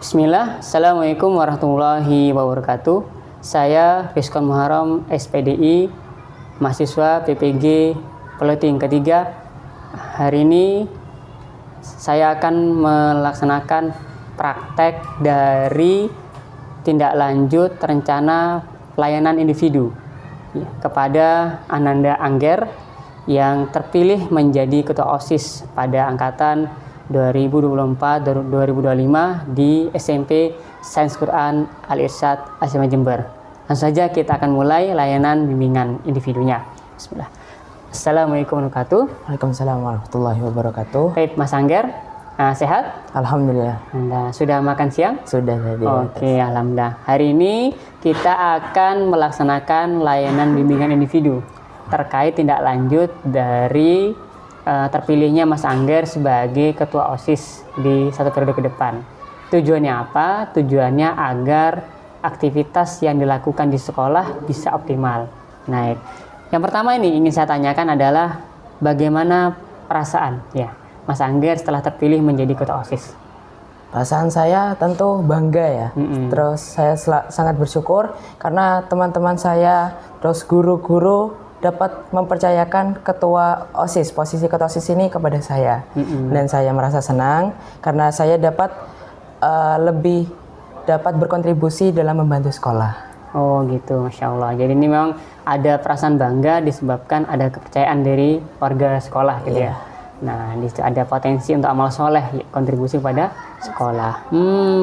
Bismillah, Assalamualaikum warahmatullahi wabarakatuh. Saya Rizkon Muharram, SPDI, mahasiswa PPG Politing ketiga. Hari ini saya akan melaksanakan praktek dari tindak lanjut rencana pelayanan individu kepada Ananda Angger yang terpilih menjadi Ketua OSIS pada angkatan 2024-2025 di SMP Sains Quran Al-Irsyad SMA Jember. Langsung saja kita akan mulai layanan bimbingan individunya. Bismillah. Assalamualaikum warahmatullahi wabarakatuh. Waalaikumsalam warahmatullahi wabarakatuh. Baik, Mas Angger, sehat? Alhamdulillah. Anda sudah makan siang? Sudah tadi. Oke, alhamdulillah. Hari ini kita akan melaksanakan layanan bimbingan individu terkait tindak lanjut dari terpilihnya Mas Angger sebagai Ketua OSIS di satu periode ke depan. Tujuannya apa? Tujuannya agar aktivitas yang dilakukan di sekolah bisa optimal. Nah, yang pertama ini ingin saya tanyakan adalah bagaimana perasaan ya Mas Angger setelah terpilih menjadi Ketua OSIS? Perasaan saya tentu bangga ya. Terus saya sangat bersyukur karena teman-teman saya, terus guru-guru dapat mempercayakan ketua OSIS, posisi ketua OSIS ini kepada saya. Dan saya merasa senang karena saya dapat lebih dapat berkontribusi dalam membantu sekolah. Oh gitu, Masya Allah. Jadi ini memang ada perasaan bangga disebabkan ada kepercayaan dari warga sekolah gitu ya. Nah, di situ ada potensi untuk amal soleh, kontribusi pada sekolah.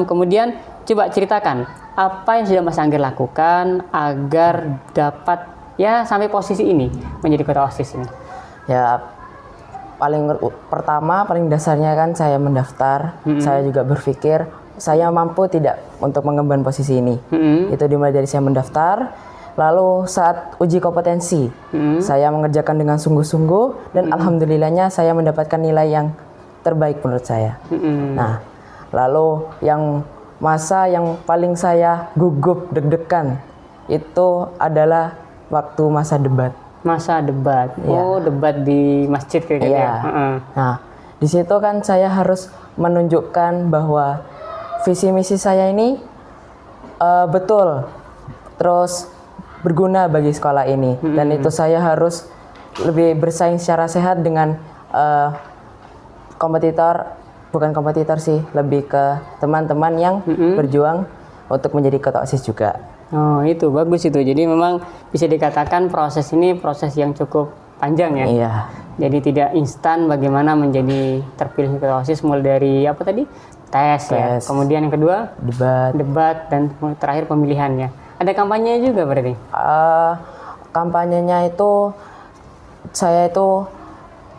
Kemudian coba ceritakan apa yang sudah Mas Angger lakukan agar dapat ya sampai posisi ini menjadi Ketua OSIS ini. Ya, paling dasarnya kan saya mendaftar. Saya juga berpikir saya mampu tidak untuk mengemban posisi ini. Itu dimulai dari saya mendaftar. Lalu saat uji kompetensi, saya mengerjakan dengan sungguh-sungguh dan alhamdulillahnya saya mendapatkan nilai yang terbaik menurut saya. Nah, lalu masa yang paling saya gugup deg-degan itu adalah waktu masa debat. Masa debat. Ya. Oh, debat di masjid kayak gitu ya. Nah, di situ kan saya harus menunjukkan bahwa visi misi saya ini betul, terus berguna bagi sekolah ini. Dan itu saya harus lebih bersaing secara sehat dengan bukan kompetitor sih, lebih ke teman-teman yang berjuang untuk menjadi Ketua OSIS juga. Oh, itu bagus itu. Jadi memang bisa dikatakan proses ini proses yang cukup panjang ya. Iya. Jadi tidak instan bagaimana menjadi terpilih Ketua OSIS, mulai dari apa tadi? Tes. Ya. Kemudian yang kedua debat dan terakhir pemilihannya. Ada kampanye juga berarti? Kampanyenya itu saya itu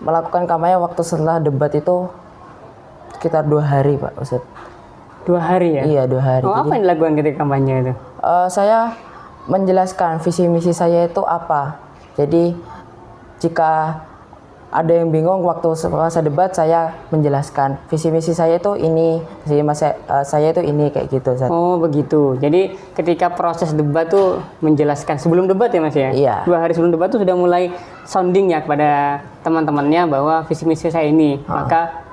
melakukan kampanye waktu setelah debat itu sekitar 2 hari Pak Ustadz. 2 hari ya? Iya, 2 hari. Oh, apa yang dilakukan ketika kampanye itu? Saya menjelaskan visi misi saya itu apa. Jadi jika ada yang bingung waktu masa debat, saya menjelaskan visi misi saya itu ini, visi misi saya itu ini, kayak gitu. Oh begitu. Jadi ketika proses debat tuh menjelaskan sebelum debat ya Mas ya? Iya. 2 hari sebelum debat tuh sudah mulai sounding ya kepada teman-temannya bahwa visi misi saya ini. Maka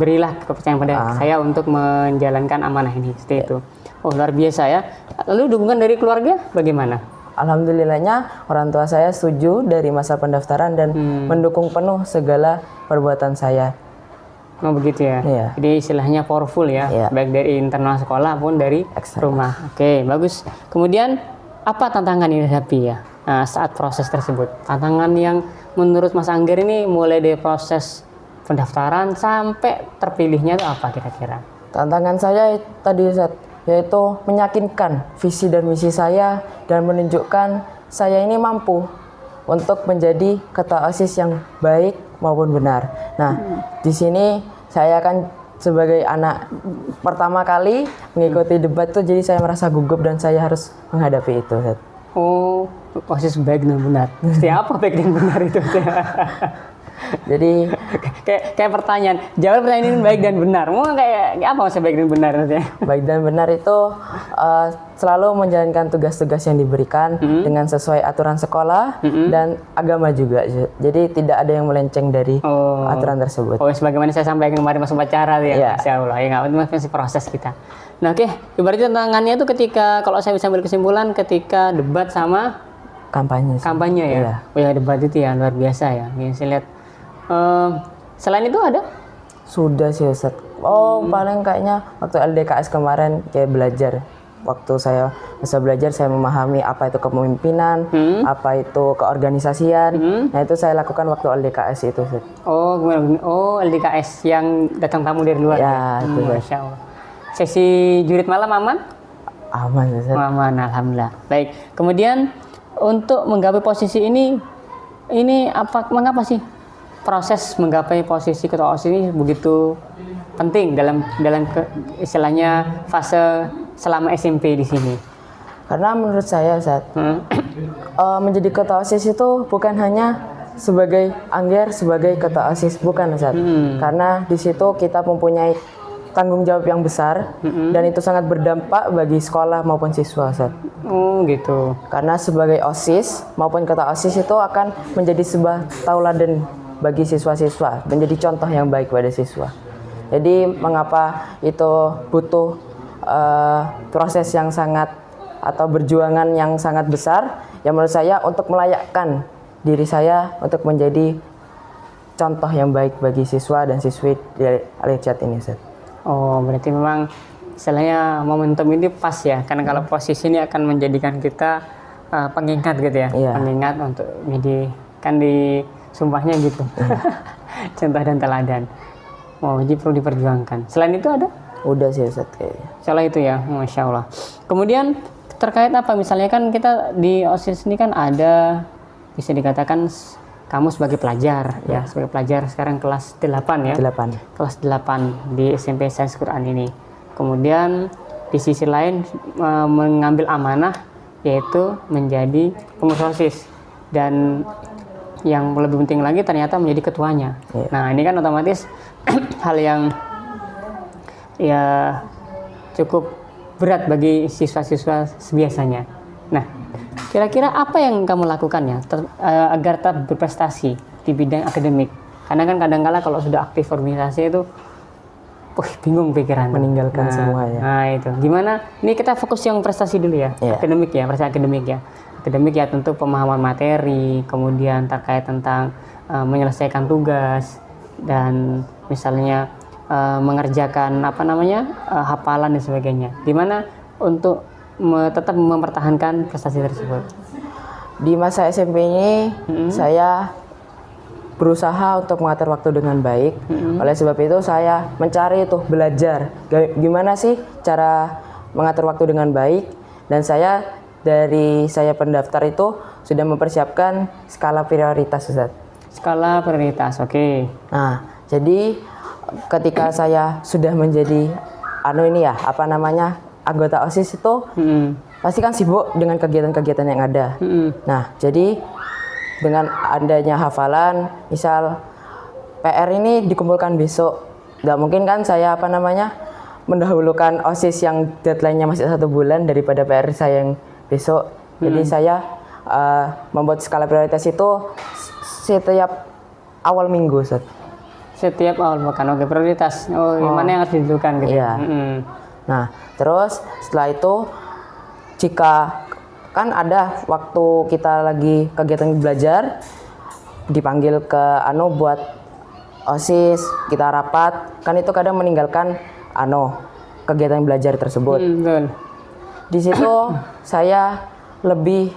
berilah kepercayaan pada saya untuk menjalankan amanah ini. Seperti itu. Oh luar biasa ya. Lalu dukungan dari keluarga bagaimana? Alhamdulillahnya orang tua saya setuju dari masa pendaftaran dan mendukung penuh segala perbuatan saya. Oh begitu ya. Iya. Jadi istilahnya powerful ya, Iya. baik dari internal sekolah maupun dari Eksternal. rumah. Oke, bagus. Kemudian apa tantangan yang dihadapi ya saat proses tersebut? Tantangan yang menurut Mas Angger ini mulai dari proses pendaftaran sampai terpilihnya itu apa kira-kira? Tantangan saya tadi yaitu meyakinkan visi dan misi saya dan menunjukkan saya ini mampu untuk menjadi Ketua OSIS yang baik maupun benar. Nah, di sini saya kan sebagai anak pertama kali mengikuti debat itu, jadi saya merasa gugup dan saya harus menghadapi itu. Oh, OSIS baik dan benar. Seperti apa baik dan benar itu? Jadi kayak pertanyaan, jawab pertanyaan ini baik dan benar. Mau kayak apa maksudnya baik dan benar maksudnya? baik dan benar itu selalu menjalankan tugas-tugas yang diberikan dengan sesuai aturan sekolah dan agama juga. Jadi tidak ada yang melenceng dari aturan tersebut. Oh, sebagaimana saya sampaikan kemarin pas upacara ya, Iya. Masya Allah. Ya nggak, itu masih proses kita. Nah, oke, ibaratnya tantangannya itu ketika, kalau saya bisa ambil kesimpulan, ketika debat sama Kampanye. kampanye ya. Iya. Oh ya, debat itu ya luar biasa ya. Ini saya lihat. Selain itu ada? Sudah sih Ustaz. Oh, paling kayaknya waktu LDKS kemarin kayak belajar. Waktu saya masa belajar saya memahami apa itu kepemimpinan, apa itu keorganisasian. Nah, itu saya lakukan waktu LDKS itu, Ustaz. Oh, gimana? Oh, LDKS yang datang tamu dari luar. Ya, itu, Ustaz. Masya Allah. Sesi jurit malam aman? Aman, Ustaz. Aman, alhamdulillah. Baik. Kemudian untuk menggapai posisi ini mengapa sih proses menggapai posisi ketua OSIS ini begitu penting dalam istilahnya fase selama SMP di sini? Karena menurut saya, Ustaz, menjadi ketua OSIS itu bukan hanya sebagai sebagai ketua OSIS, bukan, Ustaz. Karena di situ kita mempunyai tanggung jawab yang besar dan itu sangat berdampak bagi sekolah maupun siswa, Ustaz. Oh, gitu. Karena sebagai OSIS maupun ketua OSIS itu akan menjadi sebuah tauladan bagi siswa-siswa, menjadi contoh yang baik pada siswa. Jadi mengapa itu butuh proses yang sangat atau perjuangan yang sangat besar? Ya menurut saya untuk melayakkan diri saya untuk menjadi contoh yang baik bagi siswa dan siswi di Al-Irsyad ini, Ustaz. Oh, berarti memang istilahnya momentum ini pas ya, karena kalau posisi ini akan menjadikan kita pengingat gitu ya, Iya. pengingat untuk menjadi, kan di sumpahnya gitu, contoh dan teladan. Oh, jadi perlu diperjuangkan. Selain itu ada? Udah sih, Ustaz, kayaknya. Salah itu ya, Masya Allah. Kemudian terkait apa, misalnya kan kita di OSIS ini kan ada, bisa dikatakan kamu sebagai pelajar ya, sebagai pelajar sekarang kelas 8 ya. 8. Kelas 8 di SMP Sains Quran ini. Kemudian di sisi lain mengambil amanah yaitu menjadi pengurus OSIS, dan yang lebih penting lagi ternyata menjadi ketuanya. Iya. Nah, ini kan otomatis hal yang ya cukup berat bagi siswa-siswa biasanya. Nah, kira-kira apa yang kamu lakukan ya agar tetap berprestasi di bidang akademik? Karena kan kadang-kala kalau sudah aktif organisasi itu bingung pikiran, Meninggalkan semua ya. Nah, itu gimana? Ini kita fokus yang prestasi dulu ya, Iya. akademik ya, prestasi akademik ya. Akademik ya tentu pemahaman materi, kemudian terkait tentang menyelesaikan tugas, dan misalnya mengerjakan hafalan dan sebagainya. Dimana untuk tetap mempertahankan prestasi tersebut. Di masa SMP ini saya berusaha untuk mengatur waktu dengan baik. Oleh sebab itu saya mencari belajar gimana sih cara mengatur waktu dengan baik, dan dari saya pendaftar itu sudah mempersiapkan skala prioritas, Ustaz. Skala prioritas, oke. Nah, jadi ketika saya sudah menjadi anggota OSIS itu pasti kan sibuk dengan kegiatan-kegiatan yang ada. Nah, jadi dengan adanya hafalan, misal PR ini dikumpulkan besok, nggak mungkin kan saya mendahulukan OSIS yang deadline-nya masih 1 bulan daripada PR saya yang besok. Jadi saya membuat skala prioritas itu setiap awal minggu, Ustaz. Setiap awal pekan, oke, prioritas. Mana yang harus didulukan gitu. Iya. Nah, terus setelah itu jika kan ada waktu kita lagi kegiatan belajar dipanggil ke buat OSIS, kita rapat, kan itu kadang meninggalkan kegiatan belajar tersebut. Betul. Di situ saya lebih,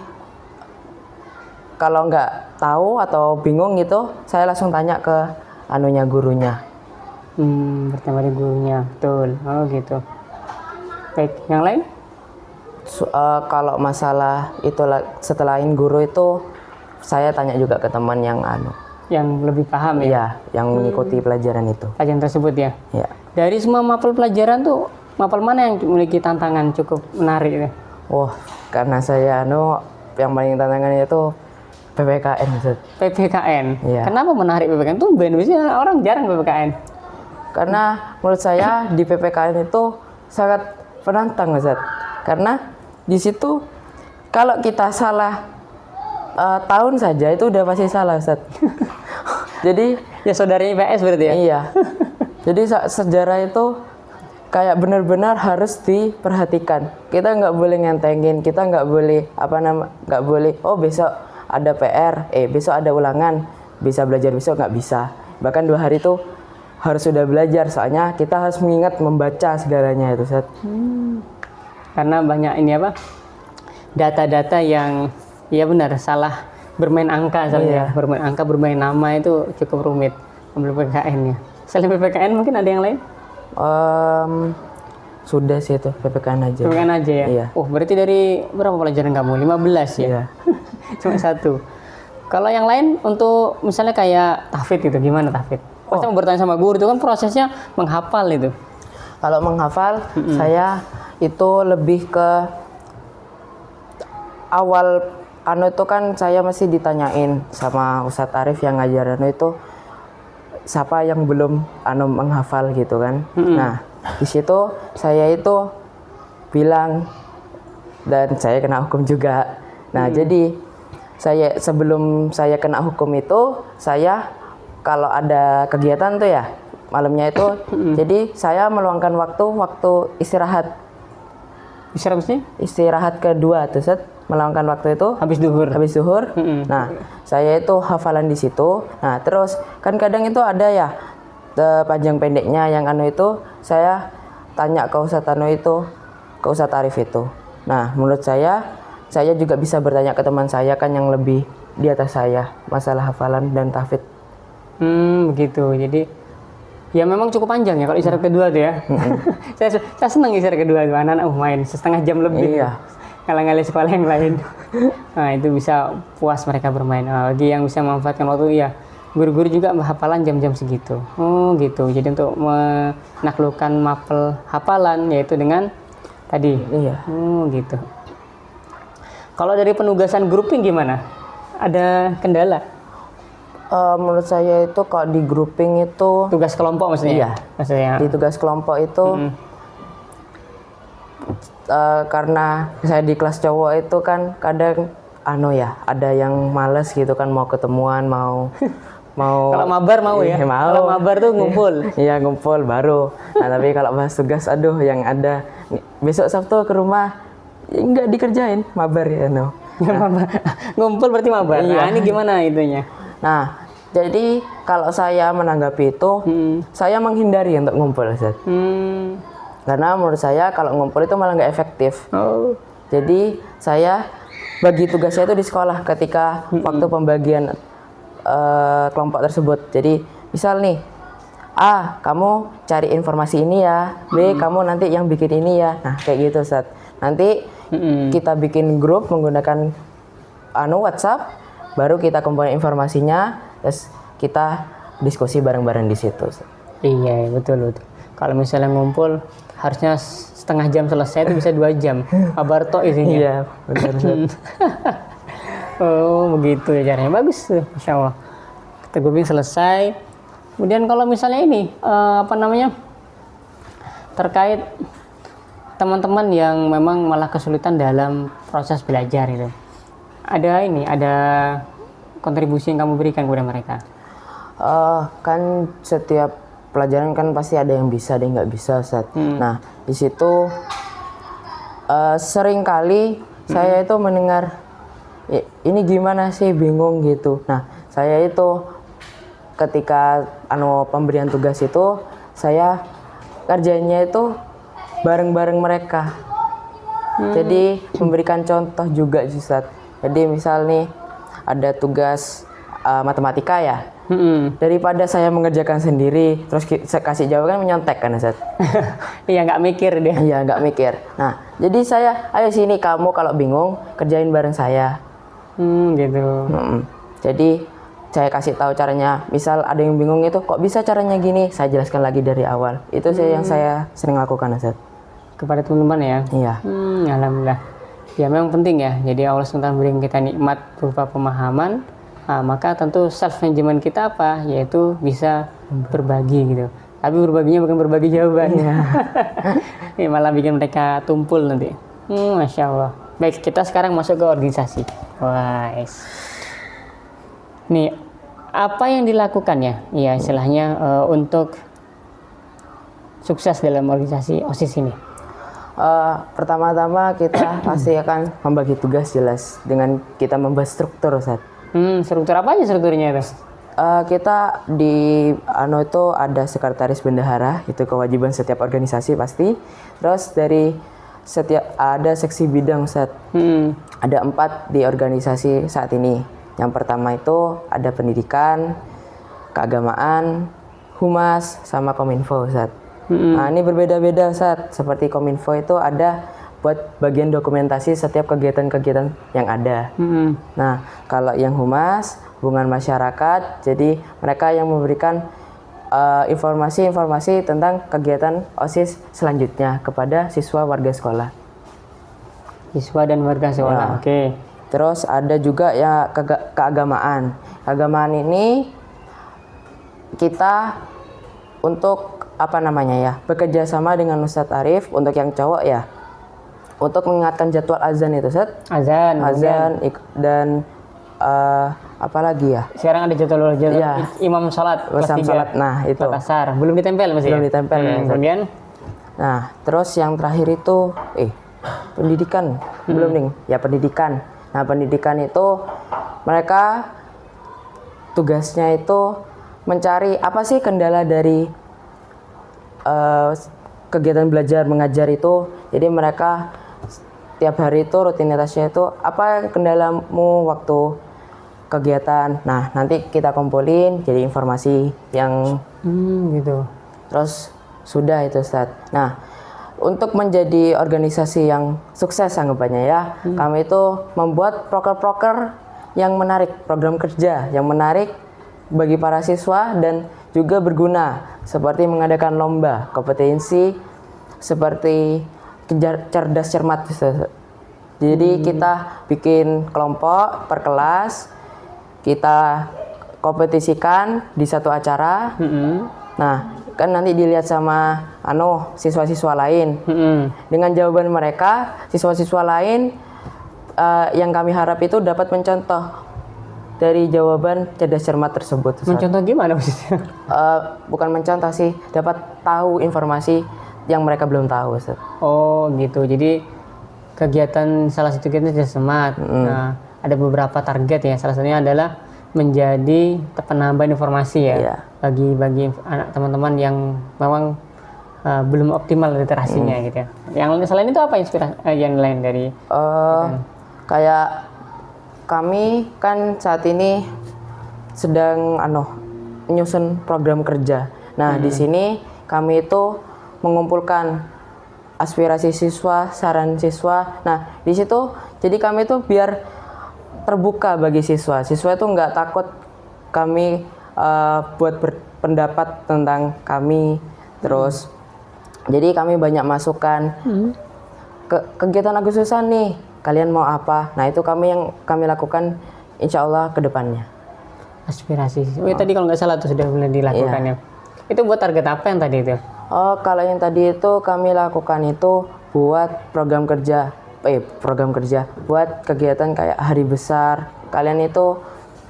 kalau nggak tahu atau bingung gitu, saya langsung tanya ke gurunya. Bertanya pada gurunya, betul. Oh gitu. Baik, yang lain? Kalau masalah itu setelahin guru itu, saya tanya juga ke teman yang yang lebih paham ya? Iya, yang mengikuti pelajaran itu. Pelajaran tersebut ya? Iya. Dari semua mapel pelajaran tuh, mapel mana yang memiliki tantangan cukup menarik ya? Karena saya yang paling tantangan itu PPKN Ustaz. PPKN. Iya. Kenapa menarik PPKN? Tumben biasanya orang jarang PPKN. Karena menurut saya di PPKN itu sangat penantang Ustaz. Karena di situ kalau kita salah tahun saja itu udah pasti salah Ustaz. Jadi Ya saudaranya IPS berarti ya? iya. Jadi sejarah itu kayak benar-benar harus diperhatikan. Kita nggak boleh ngentengin, kita nggak boleh nggak boleh. Oh besok ada PR, besok ada ulangan, bisa belajar besok nggak bisa. Bahkan 2 hari itu harus sudah belajar, soalnya kita harus mengingat membaca segalanya itu Ustaz. Karena banyak ini apa? Data-data yang ya benar salah bermain angka soalnya. Iya. Bermain angka, bermain nama itu cukup rumit ambil PPKN-nya. Selain PPKN mungkin ada yang lain? Sudah sih itu PPKN aja. PPKN aja ya? Iya. Oh, berarti dari berapa pelajaran kamu? 15 ya? Iya. Cuma 1. Kalau yang lain untuk misalnya kayak tahfidz gitu, gimana tahfidz? Pasti mau bertanya sama guru, itu kan prosesnya menghafal itu. Kalau menghafal, saya itu lebih ke awal itu kan saya masih ditanyain sama Ustadz Arif yang ngajar itu siapa yang belum menghafal gitu kan. Nah, di situ saya itu bilang dan saya kena hukum juga. Nah, jadi saya sebelum saya kena hukum itu saya kalau ada kegiatan tuh ya malamnya itu jadi saya meluangkan waktu istirahat. Istirahat kedua tuh Set, meluangkan waktu itu Habis duhur. Nah, saya itu hafalan di situ. Nah, terus kan kadang itu ada ya panjang pendeknya yang itu saya tanya ke Ustadz ke Ustadz Arif itu. Nah, menurut saya juga bisa bertanya ke teman saya kan yang lebih di atas saya masalah hafalan dan tahfidz. Begitu. Jadi ya memang cukup panjang ya kalau isyarat kedua tuh ya. saya senang isyarat kedua tuh, anak-anak main setengah jam lebih. Iya. Ngalang-ngalih sekolah yang lain. Nah, itu bisa puas mereka bermain. Nah, bagi yang bisa memanfaatkan waktu ya, guru-guru juga hafalan jam-jam segitu. Oh, gitu. Jadi untuk menaklukkan mapel hafalan yaitu dengan tadi. Iya. Oh, gitu. Kalau dari penugasan grouping gimana? Ada kendala? Menurut saya itu kalau di grouping itu Tugas kelompok maksudnya? Iya. Maksudnya. Di tugas kelompok itu karena saya di kelas cowok itu kan kadang ada yang males gitu kan mau ketemuan mau Kalau mabar mau ya? Mau. Kalau mabar tuh ngumpul. Iya ngumpul baru. Nah tapi kalau bahas tugas yang ada besok Sabtu ke rumah ya, nggak dikerjain mabar ya no. Ngumpul berarti mabar. Iya. Nah, ini gimana itunya? Nah, jadi kalau saya menanggapi itu, saya menghindari untuk ngumpul, Ustaz. Karena menurut saya kalau ngumpul itu malah nggak efektif. Oh. Jadi saya bagi tugasnya itu di sekolah ketika waktu pembagian kelompok tersebut. Jadi misal nih, A, kamu cari informasi ini ya. B, kamu nanti yang bikin ini ya. Nah, kayak gitu, Ustaz. Nanti kita bikin grup menggunakan WhatsApp. Baru kita kumpulin informasinya, terus kita diskusi bareng-bareng di situ. Iya, betul. Kalau misalnya ngumpul, harusnya setengah jam selesai itu bisa 2 jam. Kabar tok isinya. Iya, benar. Oh, begitu ya caranya. Bagus tuh, Masya Allah. Kita grouping selesai. Kemudian kalau misalnya ini, terkait teman-teman yang memang malah kesulitan dalam proses belajar itu. Ada kontribusi yang kamu berikan kepada mereka? Kan setiap pelajaran kan pasti ada yang bisa, ada yang nggak bisa, Ustaz. Nah, di situ sering kali saya itu mendengar ini gimana sih, bingung gitu. Nah, saya itu ketika pemberian tugas itu saya kerjanya itu bareng-bareng mereka. Jadi memberikan contoh juga, Ustaz. Jadi misal nih ada tugas matematika ya. Daripada saya mengerjakan sendiri terus kasih jawaban menyontek kan, Ustaz. Iya, nggak mikir dia. Iya, nggak mikir. Nah, jadi saya ayo sini kamu kalau bingung kerjain bareng saya. Gitu. Jadi saya kasih tahu caranya. Misal ada yang bingung itu kok bisa caranya gini, saya jelaskan lagi dari awal. Itu yang saya sering lakukan, Ustaz. Kepada teman-teman ya. Iya. Alhamdulillah. Ya memang penting ya. Jadi Allah SWT memberikan kita nikmat berupa pemahaman. Nah, maka tentu self management kita apa? Yaitu bisa berbagi gitu. Tapi berbaginya bukan berbagi jawaban. Ini malah bikin mereka tumpul nanti. Masya Allah. Baik, kita sekarang masuk ke organisasi. Wah, nih apa yang dilakukan ya? Iya, istilahnya untuk sukses dalam organisasi OSIS ini. Pertama-tama kita pasti akan membagi tugas jelas dengan kita membahas struktur, Ustaz. Struktur apa aja strukturnya itu? Kita di itu ada sekretaris bendahara, itu kewajiban setiap organisasi pasti. Terus dari setiap ada seksi bidang, Ustaz. Ada 4 di organisasi saat ini. Yang pertama itu ada pendidikan, keagamaan, humas, sama kominfo, Ustaz. Nah, ini berbeda-beda, Ustaz. Seperti kominfo itu ada buat bagian dokumentasi setiap kegiatan-kegiatan yang ada. Nah, kalau yang humas, hubungan masyarakat, jadi mereka yang memberikan informasi-informasi tentang kegiatan OSIS selanjutnya kepada siswa warga sekolah. Siswa dan warga sekolah, oke. Terus ada juga ya keagamaan. Keagamaan ini kita untuk bekerja sama dengan Ustadz Arif untuk yang cowok ya, untuk mengingatkan jadwal azan itu, Ustadz. Azan dan apa lagi ya? Sekarang ada jadwal ya. Imam sholat kelas 3. Sholat, nah itu. Asar. Belum ditempel masih. Belum ditempel ya. Kemudian, nah terus yang terakhir itu pendidikan. Belum nih, ya pendidikan. Nah pendidikan itu mereka tugasnya itu mencari apa sih kendala dari kegiatan belajar mengajar itu. Jadi mereka tiap hari itu rutinitasnya itu apa kendalamu waktu kegiatan. Nah nanti kita kumpulin jadi informasi yang gitu. Terus sudah itu, Ustaz. Nah untuk menjadi organisasi yang sukses anggapannya ya, kami itu membuat proker-proker yang menarik, program kerja yang menarik bagi para siswa dan juga berguna, seperti mengadakan lomba, kompetensi, seperti cerdas cermat. Jadi kita bikin kelompok per kelas, kita kompetisikan di satu acara. Nah, kan nanti dilihat sama siswa-siswa lain. Dengan jawaban mereka, siswa-siswa lain yang kami harap itu dapat mencontoh dari jawaban cerdas cermat tersebut. Mencontoh gimana maksudnya? Bukan mencontoh sih, dapat tahu informasi yang mereka belum tahu, Ustaz. Oh gitu. Jadi kegiatan salah satu kegiatan cerdas cermat. Nah, ada beberapa target ya. Salah satunya adalah menjadi penambahan informasi ya, bagi anak teman-teman yang memang belum optimal literasinya gitu ya. Yang selain itu apa inspirasi yang lain dari? Kayak kami kan saat ini sedang menyusun program kerja. Nah di sini kami itu mengumpulkan aspirasi siswa, saran siswa. Nah di situ jadi kami itu biar terbuka bagi siswa. Siswa itu nggak takut kami buat berpendapat tentang kami. Terus jadi kami banyak masukan kegiatan Agustusan nih. Kalian mau apa? Nah itu yang kami lakukan insya Allah ke depannya. Aspirasi. Tadi kalau nggak salah itu sudah mulai dilakukan ya. Itu buat target apa yang tadi itu? Kalau yang tadi itu kami lakukan itu buat program kerja buat kegiatan kayak hari besar. Kalian itu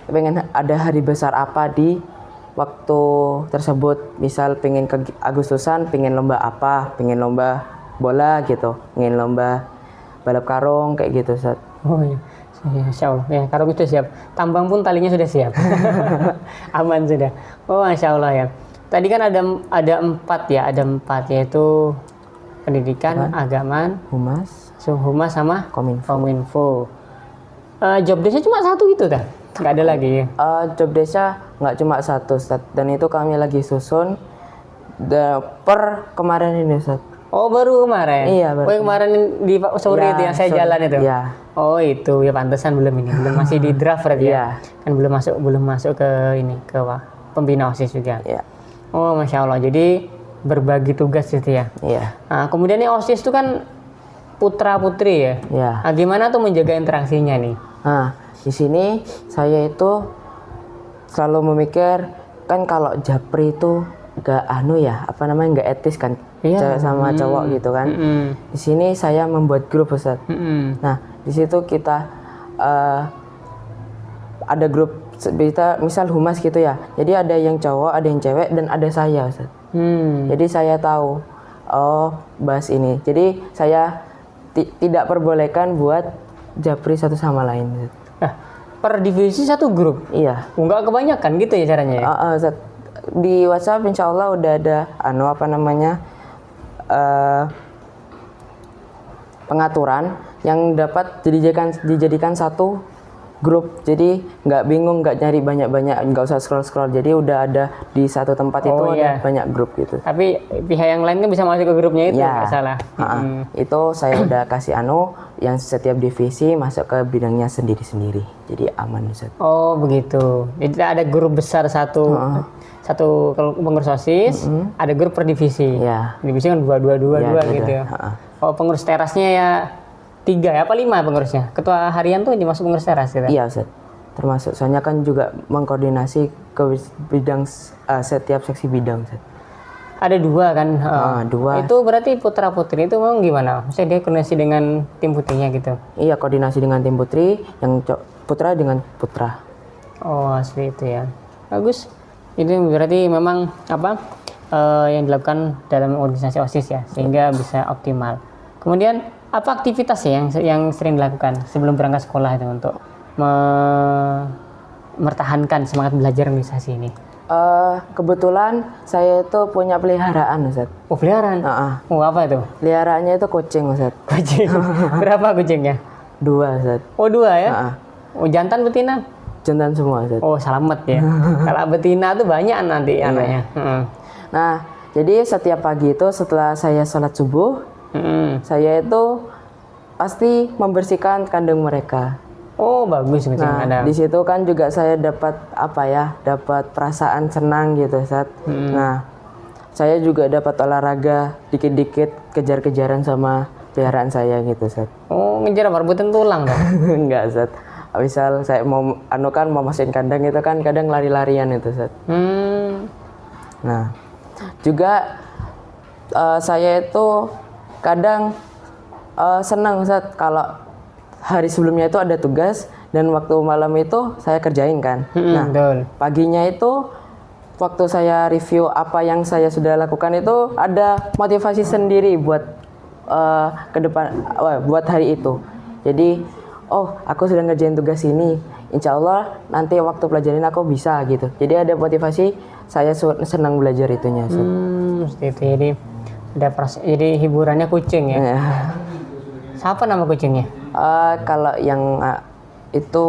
pengen ada hari besar apa di waktu tersebut. Misal pengen ke Agustusan, pengen lomba apa, pengen lomba bola gitu, pengen lomba balap karung kayak gitu, Ustaz. Oh iya. Masya Allah. Ya, karung itu siap. Tambang pun talinya sudah siap. Aman sudah. Oh, Masya Allah ya. Tadi kan ada 4 ya, ada 4 yaitu pendidikan, agaman, humas sama kominfo. Job desk-nya cuma 1 itu dah? Nggak ada lagi ya? Job desk-nya nggak cuma 1, Ustaz. Dan itu kami lagi susun per kemarin ini, Ustaz. Oh baru kemarin? Iya baru. Oh yang kemarin di sore itu yang saya jalan itu? Iya. Oh itu ya pantesan belum masih di draft berarti ya? Kan belum masuk ke pembina OSIS juga. Iya. Oh Masya Allah, jadi berbagi tugas gitu ya? Iya. Nah kemudian OSIS itu kan putra putri ya. Ya. Nah, gimana tuh menjaga interaksinya nih? Nah, di sini saya itu selalu memikir, kan kalau japri itu nggak nggak etis kan, Iya. cewek sama cowok gitu kan. Di sini saya membuat grup, Ustaz. Nah, di situ kita ada grup, kita misal humas gitu ya. Jadi ada yang cowok, ada yang cewek, dan ada saya, Ustaz. Jadi saya tahu, bahas ini. Jadi saya tidak perbolehkan buat japri satu sama lain. Nah, per divisi satu grup? Iya. Enggak kebanyakan gitu ya caranya ya? Ustaz. Di WhatsApp insya Allah udah ada pengaturan yang dapat dijadikan satu grup. Jadi nggak bingung, nggak nyari banyak-banyak, nggak usah scroll-scroll. Jadi udah ada di satu tempat itu ada banyak grup gitu. Tapi pihak yang lain kan bisa masuk ke grupnya itu, nggak salah. Itu saya udah kasih yang setiap divisi masuk ke bidangnya sendiri-sendiri. Jadi aman, Ustaz. Oh begitu. Jadi ada grup besar satu pengurus OSIS, ada grup per divisi. Ya. Divisi kan dua gitu ya. Oh, pengurus terasnya ya 3 ya, apa 5 pengurusnya? Ketua harian tuh dimasuk pengurus teras gitu? Iya, Ustaz. Termasuk, soalnya kan juga mengkoordinasi ke bidang setiap seksi bidang, Ustaz. Ada 2 kan? 2. Itu berarti putra putri itu memang gimana? Maksudnya dia koordinasi dengan tim putrinya gitu? Iya, koordinasi dengan tim putri, yang putra dengan putra. Oh, asli itu ya. Bagus. Ini berarti memang yang dilakukan dalam organisasi OSIS ya, sehingga bisa optimal. Kemudian apa aktivitas ya yang sering dilakukan sebelum berangkat sekolah itu untuk mempertahankan semangat belajar organisasi ini? Kebetulan saya itu punya peliharaan, Ustaz. Oh, peliharaan? Oh, apa itu? Peliharaannya itu kucing, Ustaz. Kucing? Berapa kucingnya? 2, Ustaz. Oh, 2 ya? Oh, jantan betina? Jantan semua, Ustaz. Oh, selamat ya. Kalau betina tuh banyak nanti anaknya. Nah, jadi setiap pagi itu setelah saya sholat subuh, saya itu pasti membersihkan kandang mereka. Oh, bagus kucing kandang. Di situ kan juga saya dapat dapat perasaan senang gitu, Ustaz. Nah, saya juga dapat olahraga dikit-dikit, kejar-kejaran sama peliharaan saya gitu, Ustaz. Oh, ngejar apa? Rebutan tulang dong? Enggak, Ustaz. Misal saya mau mau masukin kandang itu kan kadang lari-larian itu, Ustaz. Nah, juga saya itu kadang senang, Ustaz, kalau hari sebelumnya itu ada tugas dan waktu malam itu saya kerjain kan. Betul. Paginya itu waktu saya review apa yang saya sudah lakukan itu ada motivasi sendiri buat ke depan, buat hari itu. Jadi, aku sudah ngerjain tugas ini, insya Allah nanti waktu pelajarin aku bisa gitu. Jadi ada motivasi, saya senang belajar itunya. Seperti itu. Jadi ada jadi hiburannya kucing ya. Siapa nama kucingnya? Kalau yang itu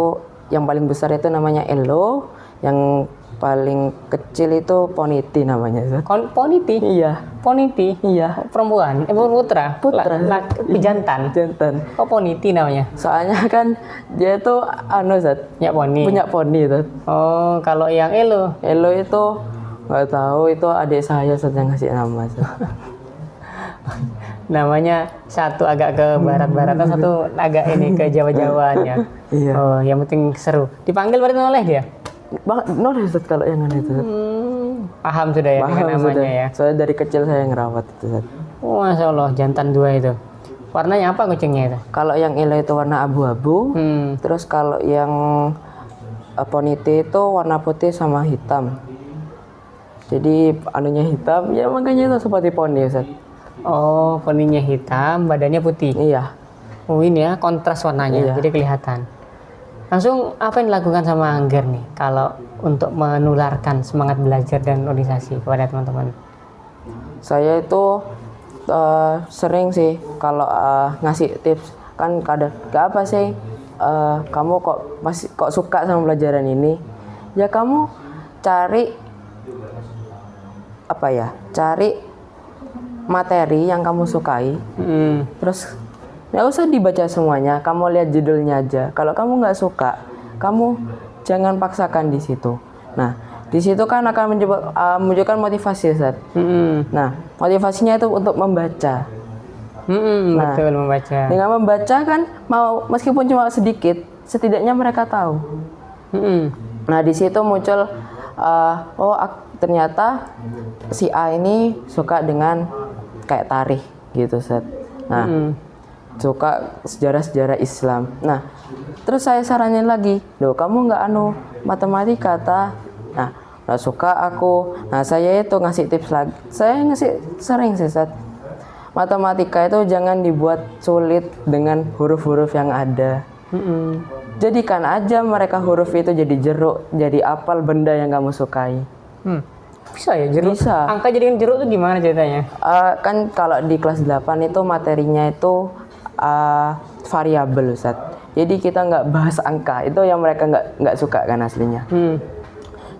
yang paling besar itu namanya Elo, yang paling kecil itu Poniti namanya. Poniti? Iya. Poniti? Iya. Perempuan? Putra? Putra. Jantan? Jantan. Oh, Poniti namanya? Soalnya kan dia itu Zat. Ya, poni. Punya poni, Zat. Oh, kalau yang Elo? Elo itu nggak tahu, itu adik saya Zat yang ngasih nama, Zat. Namanya satu agak ke barat-baratan, satu agak ini ke Jawa-Jawaan ya. Iya. Oh, yang penting seru. Dipanggil berarti oleh dia? Noleh, Zat, kalau yang itu, Zat. Paham sudah ya dengan namanya sudah. ya. Soalnya dari kecil saya ngerawat itu, Zat. Oh, Masya Allah, jantan 2 itu. Warnanya apa kucingnya itu? Kalau yang Elo itu warna abu-abu. Terus kalau yang Poniti itu warna putih sama hitam. Jadi anunya hitam, ya makanya itu seperti poni, Zat. Oh, poninya hitam, badannya putih. Iya. Oh, ini ya kontras warnanya, Iya. jadi kelihatan. Langsung apa yang dilakukan sama Angger nih kalau untuk menularkan semangat belajar dan organisasi kepada teman-teman? Saya itu sering sih kalau ngasih tips, kan kadang gak apa sih, kamu kok suka sama pelajaran ini, ya kamu cari materi yang kamu sukai, terus nggak usah dibaca semuanya, kamu lihat judulnya aja. Kalau kamu nggak suka, kamu jangan paksakan di situ. Nah, di situ kan akan menunjukkan motivasi, Ustaz. Nah, motivasinya itu untuk membaca. Nah, betul, membaca. dengan membaca kan mau meskipun cuma sedikit, setidaknya mereka tahu. Nah di situ muncul ternyata si A ini suka dengan kayak tarikh gitu Ustaz. Nah suka sejarah-sejarah Islam. Nah terus saya saranin lagi, loh kamu nggak matematika ta? Nah nggak suka aku. Nah saya itu ngasih tips lagi. Saya ngasih sering sih Ustaz. Matematika itu jangan dibuat sulit dengan huruf-huruf yang ada. Jadikan aja mereka huruf itu jadi jeruk, jadi apal benda yang kamu sukai. Bisa ya jeruk? Bisa. Angka jadikan jeruk itu gimana ceritanya? Kan kalau di kelas 8 itu materinya itu variabel Ustaz. Jadi kita nggak bahas angka, itu yang mereka nggak suka kan aslinya.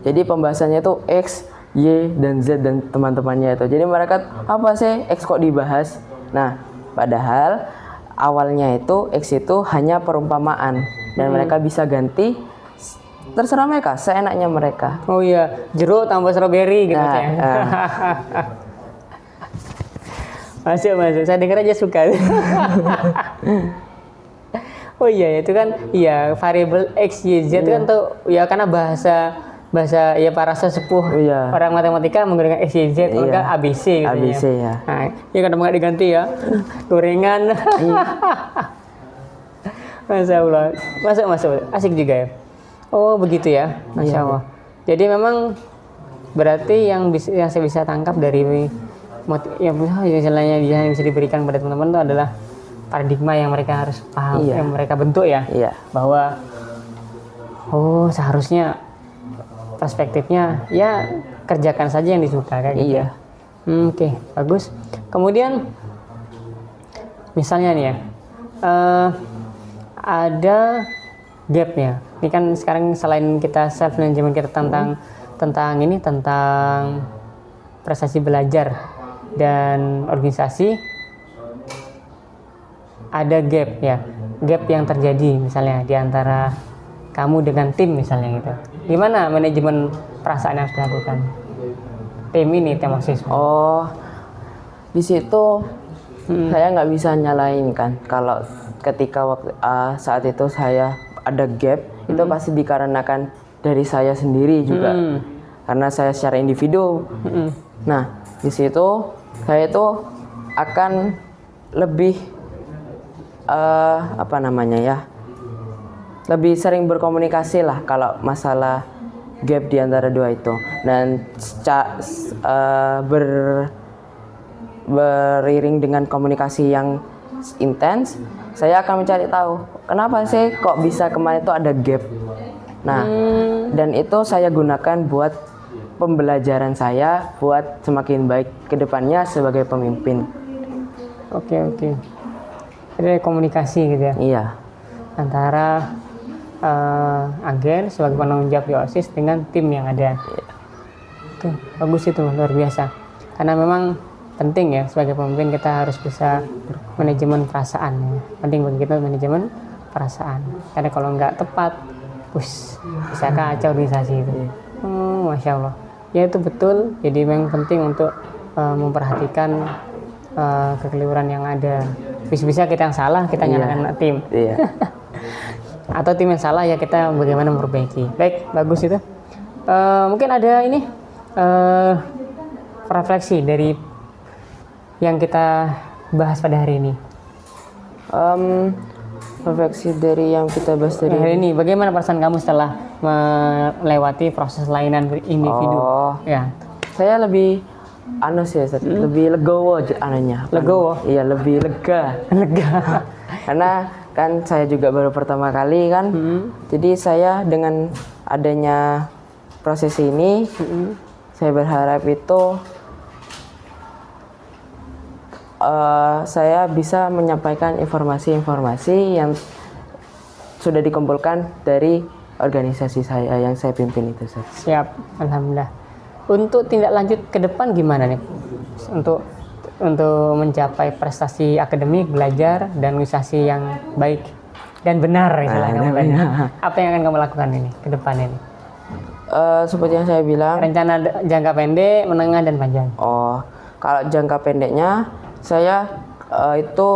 Jadi pembahasannya itu X, Y, dan Z dan teman-temannya itu. Jadi mereka apa sih X kok dibahas? Nah, padahal awalnya itu X itu hanya perumpamaan dan mereka bisa ganti terserah mereka, seenaknya mereka. Oh iya, jeruk tambah strawberry gitu ya. Masuk. Saya dengar aja suka. Oh iya, itu kan iya variabel X, Y, Z itu kan tuh ya karena bahasa ya para sesepuh orang matematika menggunakan X, Y, Z atau enggak ABC gitu ABC ya. Nah, ya kadang nggak diganti ya. Gorengan. Masya Allah. Masuk. Asik juga ya. Oh begitu ya. Masya Allah. Jadi memang berarti yang saya bisa tangkap dari yang bisa diberikan kepada teman-teman itu adalah paradigma yang mereka harus paham, yang mereka bentuk ya. Bahwa seharusnya perspektifnya ya kerjakan saja yang disuka kayak gitu. Oke, bagus. Kemudian misalnya nih ya, ada gapnya. Ini kan sekarang selain kita self management kita tentang prestasi belajar dan organisasi, ada gap ya, gap yang terjadi misalnya di antara kamu dengan tim misalnya gitu. Gimana manajemen perasaan yang harus dilakukan? Tim mahasiswa. Di situ saya nggak bisa nyalain kan. Kalau ketika saat itu saya ada gap, itu pasti dikarenakan dari saya sendiri juga. Karena saya secara individu. Nah, di situ saya itu akan lebih lebih sering berkomunikasi lah kalau masalah gap di antara dua itu, dan beriring dengan komunikasi yang intens, saya akan mencari tahu kenapa sih kok bisa kemarin itu ada gap. Nah, dan itu saya gunakan buat pembelajaran saya buat semakin baik ke depannya sebagai pemimpin. Oke. Jadi komunikasi gitu ya. Iya. Antara agen sebagai penanggung jawab di OSIS dengan tim yang ada. Oke, bagus itu, luar biasa. Karena memang penting ya sebagai pemimpin kita harus bisa manajemen perasaan. Ya. Penting bagi kita manajemen perasaan. Karena kalau nggak tepat, bisa kacau organisasi itu. Masya Allah. Ya itu betul. Jadi memang penting untuk memperhatikan kekeliruan yang ada. Bisa-bisa kita yang salah, kita nyalakan tim. Iya. Atau tim yang salah ya kita bagaimana memperbaiki. Baik, bagus itu. Mungkin ada ini refleksi dari yang kita bahas pada hari ini. Refleksi dari yang kita bahas hari ini. Bagaimana perasaan kamu setelah melewati proses layanan individu? Ya. Saya lebih lebih legowo anehnya. Legowo? Iya, lebih lega. Karena kan saya juga baru pertama kali kan. Jadi saya dengan adanya proses ini, saya berharap itu saya bisa menyampaikan informasi-informasi yang sudah dikumpulkan dari organisasi saya yang saya pimpin itu. Siap, alhamdulillah. Untuk tindak lanjut ke depan gimana nih? Untuk mencapai prestasi akademik, belajar, dan organisasi yang baik dan benar misalnya. Apa yang akan kamu lakukan ini ke depan ini? Seperti yang saya bilang, rencana jangka pendek, menengah, dan panjang. Kalau jangka pendeknya saya itu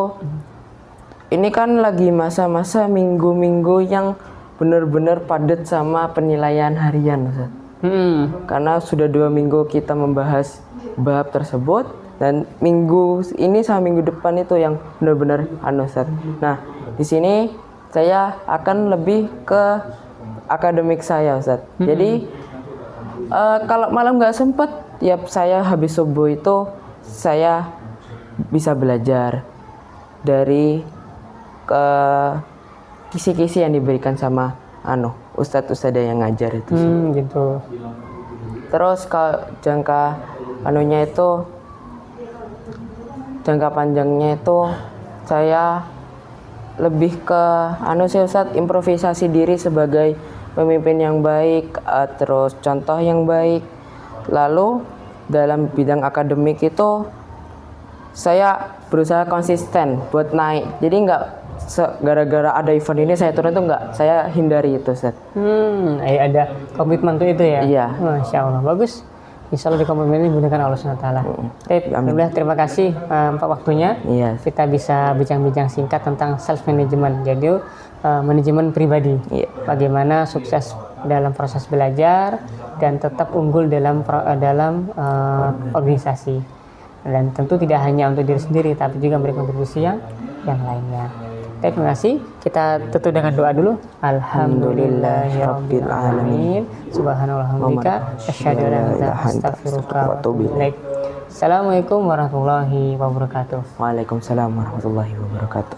ini kan lagi masa-masa minggu-minggu yang benar-benar padat sama penilaian harian, Ustaz. Karena sudah 2 minggu kita membahas bab tersebut, dan minggu ini sama minggu depan itu yang benar-benar Ustaz. Nah, di sini saya akan lebih ke akademik saya, Ustaz. Jadi kalau malam nggak sempet, ya saya habis subuh itu saya bisa belajar dari kisi-kisi yang diberikan sama ustadz-ustadz yang ngajar itu. Gitu. Terus kalau jangka panjangnya itu saya lebih ke sih Ustadz, improvisasi diri sebagai pemimpin yang baik, terus contoh yang baik. Lalu dalam bidang akademik itu saya berusaha konsisten buat naik. Jadi nggak gara-gara ada event ini saya turun, itu nggak, saya hindari itu, Ustaz. Ada komitmen tuh itu ya. Iya. Masya Allah, bagus. Insya Allah di komitmen ini dimudahkan Allah SWT. Terima kasih Pak waktunya. Iya. Kita bisa bincang-bincang singkat tentang self management. Jadi manajemen pribadi. Iya. Bagaimana sukses dalam proses belajar dan tetap unggul dalam organisasi. Dan tentu tidak hanya untuk diri sendiri, tapi juga memberi kontribusi yang lainnya. Terima kasih. Kita tutup dengan doa dulu. Alhamdulillahirabbil alamin. Subhanallahumma asyhadu an la ilaha illa anta astaghfiruka wa atubu ilaik. Assalamualaikum warahmatullahi wabarakatuh. Waalaikumsalam warahmatullahi wabarakatuh.